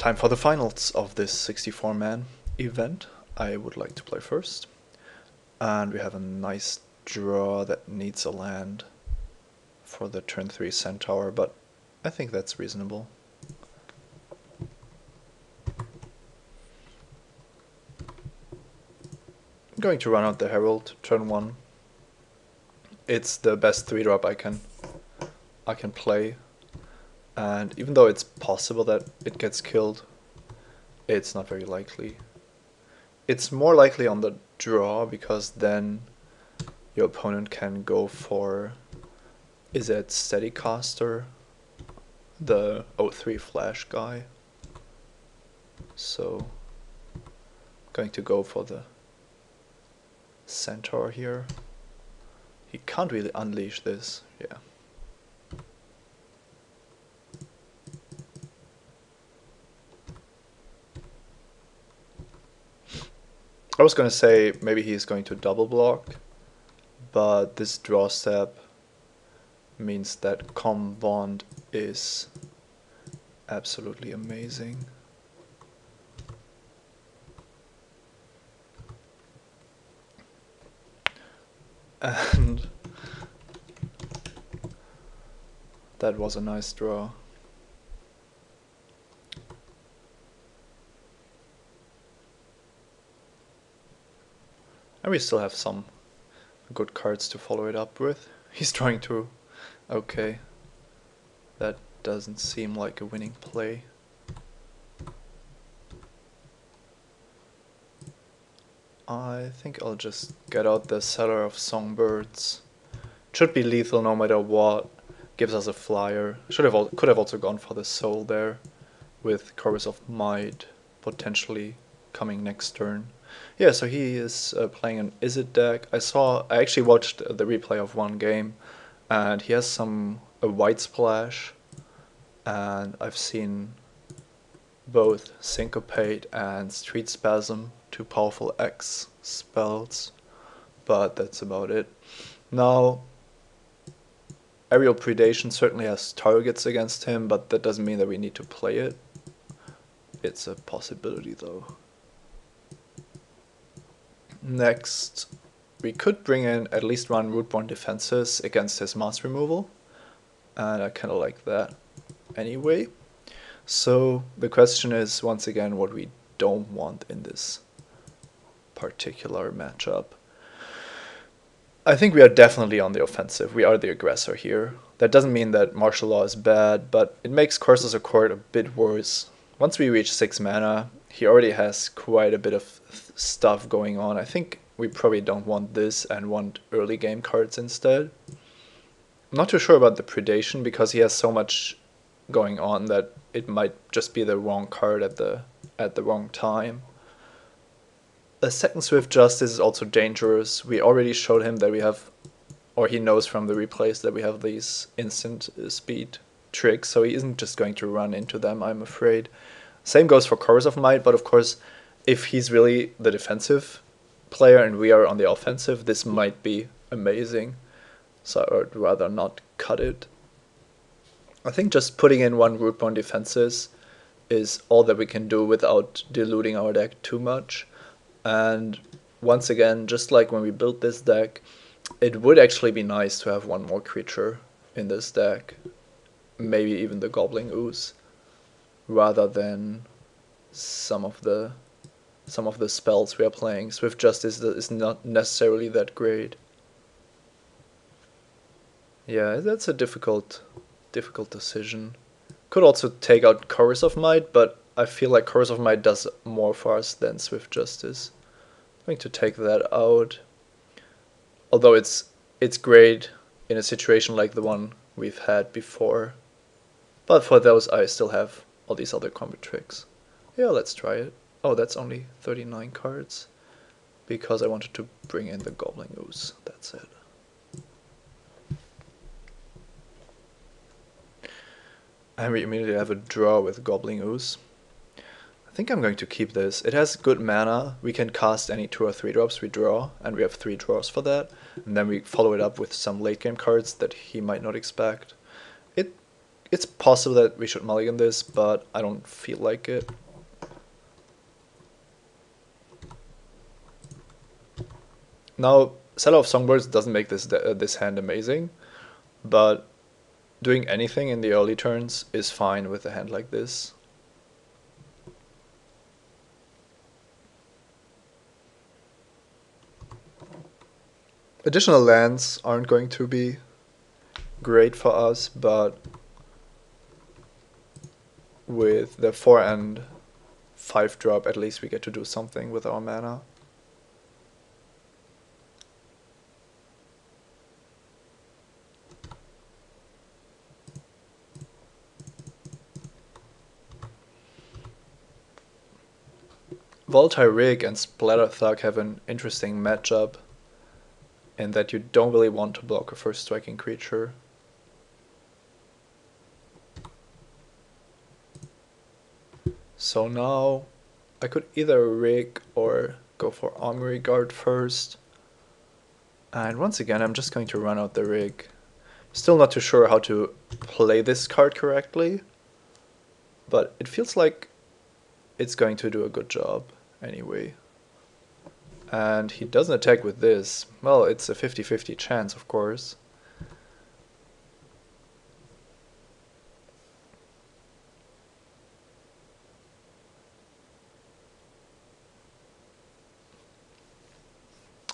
Time for the finals of this 64-man event. I would like to play first. And we have a nice draw that needs a land for the turn 3 Centaur, but I think that's reasonable. I'm going to run out the Herald, turn 1. It's the best 3-drop I can play. And even though it's possible that it gets killed, it's not very likely. It's more likely on the draw, because then your opponent can go for, is it Steadycaster, the 03 flash guy. So I'm going to go for the Centaur here. He can't really unleash this, yeah. I was going to say maybe he's going to double block, but this draw step means that Com Bond is absolutely amazing. And that was a nice draw. And we still have some good cards to follow it up with. He's trying to... Okay. That doesn't seem like a winning play. I think I'll just get out the Seller of Songbirds. Should be lethal no matter what. Gives us a flyer. Could have also gone for the Soul there, with Chorus of Might potentially coming next turn. Yeah, so he is playing an Izzet deck. I actually watched the replay of one game, and he has a White Splash, and I've seen both Syncopate and Street Spasm, 2 powerful X spells, but that's about it. Now, Aerial Predation certainly has targets against him, but that doesn't mean that we need to play it. It's a possibility though. Next, we could bring in at least one Rootborn Defenses against his Mass Removal, and I kind of like that anyway. So the question is, once again, what we don't want in this particular matchup. I think we are definitely on the offensive. We are the aggressor here. That doesn't mean that Martial Law is bad, but it makes Curses of Court a bit worse. Once we reach 6 mana, he already has quite a bit of stuff going on. I think we probably don't want this and want early game cards instead. I'm not too sure about the Predation, because he has so much going on that it might just be the wrong card at the wrong time. A second Swift Justice is also dangerous. We already showed him that we have, or he knows from the replays that we have these instant speed tricks, so he isn't just going to run into them, I'm afraid. Same goes for Chorus of Might, but of course, if he's really the defensive player and we are on the offensive, this might be amazing. So I'd rather not cut it. I think just putting in one Rootborn Defenses is all that we can do without diluting our deck too much. And once again, just like when we built this deck, it would actually be nice to have one more creature in this deck. Maybe even the Gobbling Ooze, rather than some of the spells we are playing. Swift Justice is not necessarily that great. Yeah, that's a difficult decision. Could also take out Chorus of Might, but I feel like Chorus of Might does more for us than Swift Justice. I'm going to take that out. Although it's great in a situation like the one we've had before. But for those I still have all these other combo tricks. Yeah, let's try it. Oh, that's only 39 cards. Because I wanted to bring in the Gobbling Ooze. That's it. And we immediately have a draw with Gobbling Ooze. I think I'm going to keep this. It has good mana. We can cast any 2 or 3 drops we draw, and we have 3 draws for that. And then we follow it up with some late game cards that he might not expect. It's possible that we should mulligan this, but I don't feel like it. Now, Seller of Songbirds doesn't make this hand amazing, but doing anything in the early turns is fine with a hand like this. Additional lands aren't going to be great for us, but with the 4 and 5 drop, at least we get to do something with our mana. Volatile Rig and Splatter Thug have an interesting matchup in that you don't really want to block a first striking creature. So now I could either rig or go for Armory Guard first. And once again, I'm just going to run out the rig. Still not too sure how to play this card correctly, but it feels like it's going to do a good job anyway. And he doesn't attack with this. Well, it's a 50-50 chance, of course.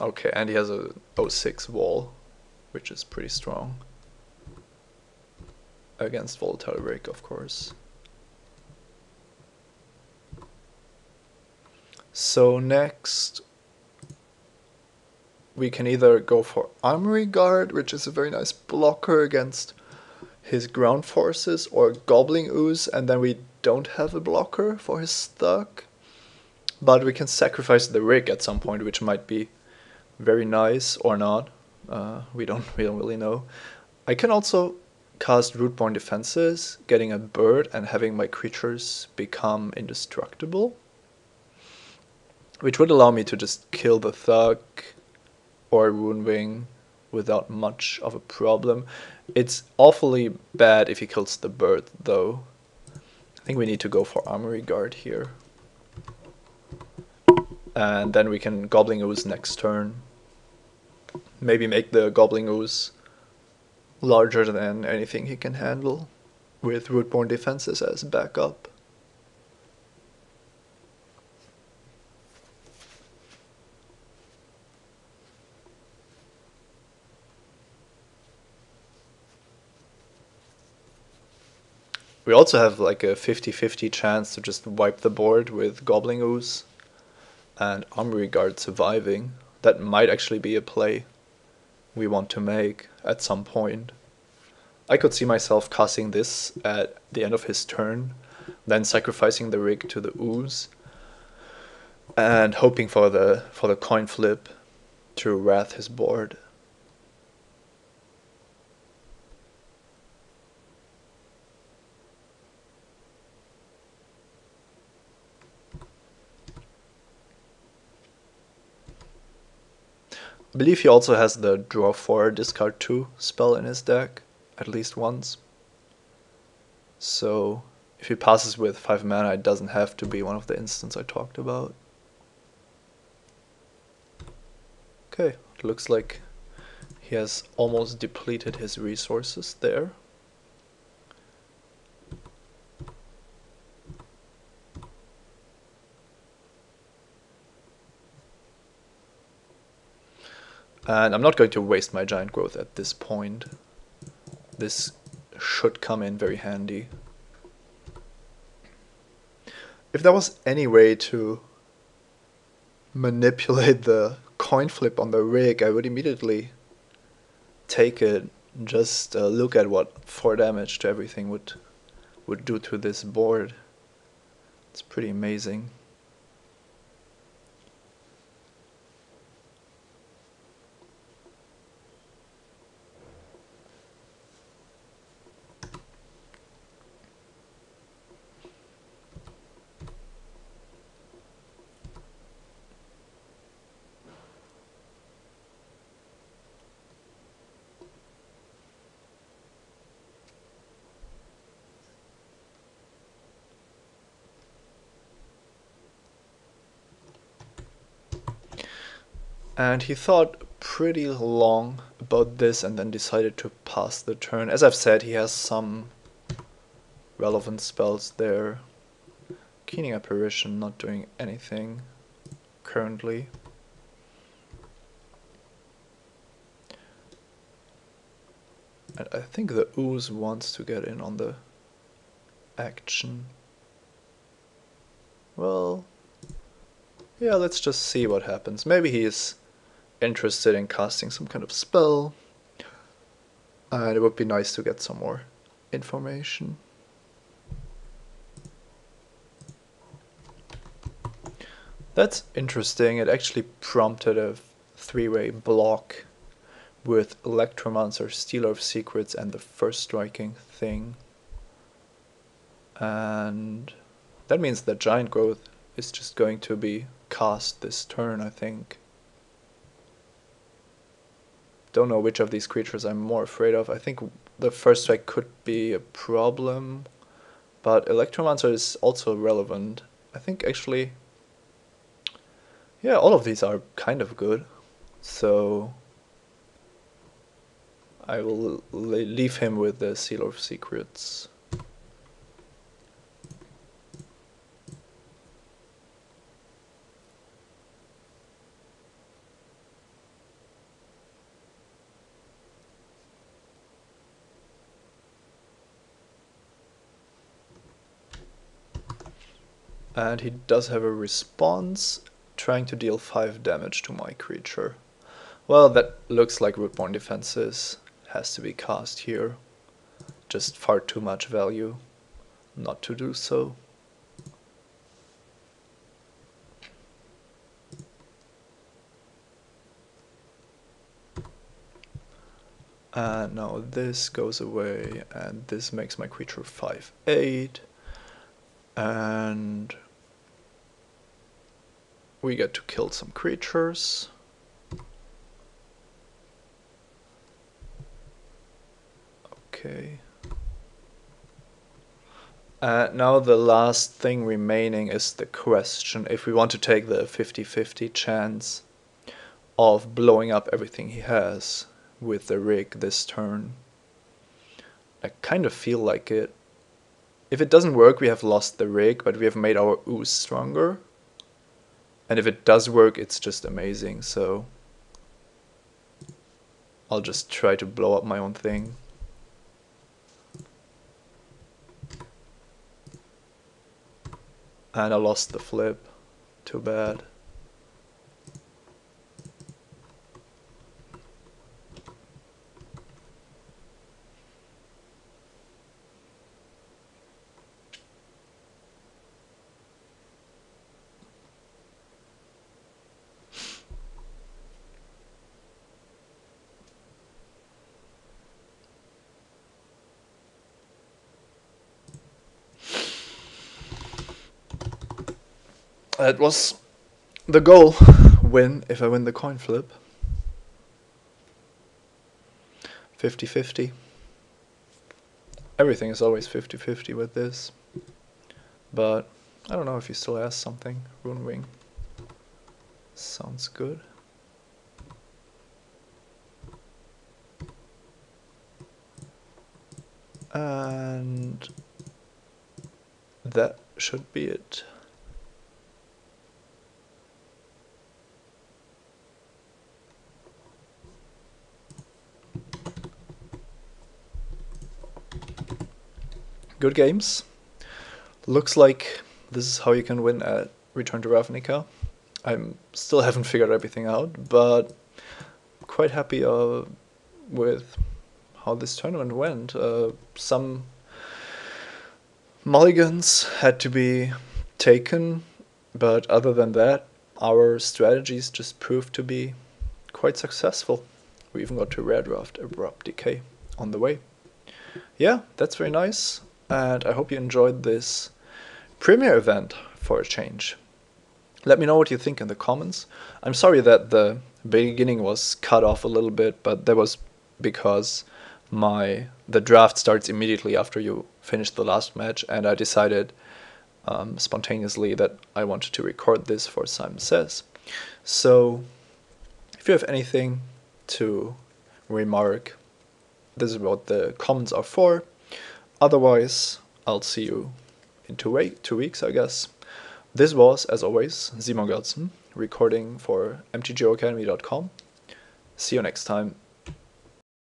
Okay, and he has a 06 wall, which is pretty strong. Against Volatile Rig, of course. So next, we can either go for Armory Guard, which is a very nice blocker against his ground forces, or Gobbling Ooze, and then we don't have a blocker for his Thug. But we can sacrifice the Rig at some point, which might be very nice or not. We don't really know. I can also cast Rootborn Defenses, getting a bird and having my creatures become indestructible, which would allow me to just kill the Thug or Woundwing without much of a problem. It's awfully bad if he kills the bird, though. I think we need to go for Armory Guard here. And then we can Gobbling Ooze next turn. Maybe make the Gobbling Ooze larger than anything he can handle, with Rootborn Defenses as backup. We also have like a 50-50 chance to just wipe the board with Gobbling Ooze and Armory Guard surviving. That might actually be a play we want to make at some point. I could see myself casting this at the end of his turn, then sacrificing the Rig to the Ooze, and hoping for the coin flip to wrath his board. I believe he also has the draw 4, discard 2 spell in his deck, at least once. So if he passes with 5 mana, it doesn't have to be one of the instants I talked about. Okay, it looks like he has almost depleted his resources there. And I'm not going to waste my Giant Growth at this point. This should come in very handy. If there was any way to manipulate the coin flip on the Rig, I would immediately take it. Just look at what 4 damage to everything would do to this board. It's pretty amazing. And he thought pretty long about this and then decided to pass the turn. As I've said, he has some relevant spells there. Keening Apparition, not doing anything currently. And I think the Ooze wants to get in on the action. Well, yeah, let's just see what happens. Maybe he is interested in casting some kind of spell. And it would be nice to get some more information. That's interesting. It actually prompted a three-way block with Electromancer, Stealer of Secrets, and the first striking thing. And that means that Giant Growth is just going to be cast this turn, I think. Don't know which of these creatures I'm more afraid of. I think the first strike could be a problem, but Electromancer is also relevant. I think actually, yeah, all of these are kind of good. So I will leave him with the Seal of Secrets. And he does have a response, trying to deal 5 damage to my creature. Well, that looks like Rootborn Defenses has to be cast here. Just far too much value not to do so. And now this goes away, and this makes my creature 5/8. And we get to kill some creatures. Okay. Now the last thing remaining is the question if we want to take the 50-50 chance of blowing up everything he has with the rig this turn. I kind of feel like it. If it doesn't work, we have lost the rig, but we have made our Ooze stronger. And if it does work, it's just amazing, so I'll just try to blow up my own thing. And I lost the flip. Too bad. That was the goal. Win if I win the coin flip. 50-50. Everything is always 50-50 with this. But I don't know if he still has something. Rune Wing. Sounds good. And that should be it. Good games. Looks like this is how you can win at Return to Ravnica. I still haven't figured everything out, but quite happy with how this tournament went. Some mulligans had to be taken, but other than that, our strategies just proved to be quite successful. We even got to Rare Draft Abrupt Decay on the way. Yeah, that's very nice. And I hope you enjoyed this premiere event for a change. Let me know what you think in the comments. I'm sorry that the beginning was cut off a little bit, but that was because the draft starts immediately after you finish the last match, and I decided spontaneously that I wanted to record this for Simon Says. So If you have anything to remark, this is what the comments are for. Otherwise, I'll see you in 2 weeks, I guess. This was, as always, Simon Götzen, recording for MTGOacademy.com. See you next time.